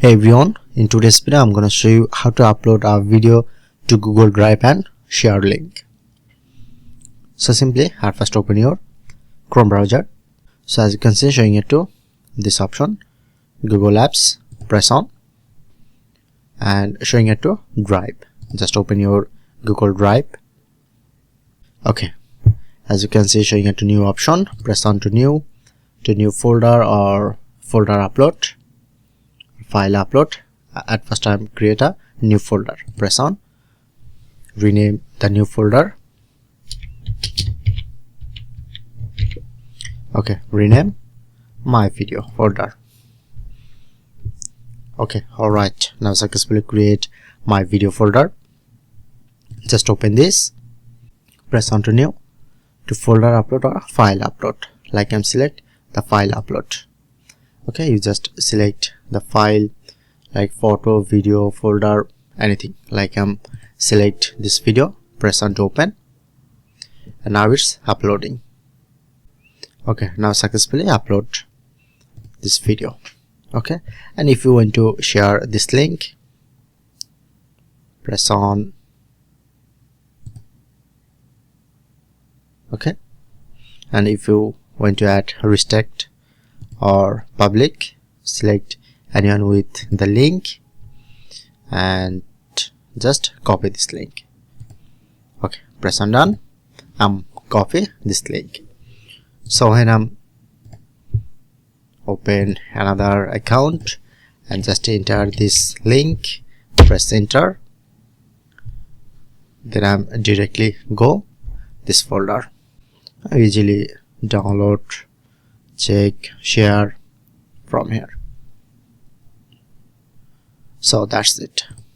Hey everyone, in today's video I'm going to show you how to upload a video to Google Drive and share link. So simply at first open your Chrome browser. So as you can see, showing it to this option, Google Apps, press on, and showing it to Drive. Just open your Google Drive. Okay, as you can see, showing it to new option, press on to new folder or folder upload, file upload. At first time create a new folder, press on, rename the new folder. Okay, rename my video folder. Okay, alright, now successfully create my video folder. Just open this, press on to new, to folder upload or file upload. Like I'm select the file upload. Okay, you just select the file like photo, video, folder, anything. Like select this video, press on to open, and now it's uploading. Okay, now successfully upload this video. Okay, and if you want to share this link, press on. Okay, and if you want to add restrict or public, select anyone with the link and just copy this link. Okay, press on done. Copy this link. So when open another account and just enter this link, press enter, then directly go this folder. I usually download, check, share from here. So that's it.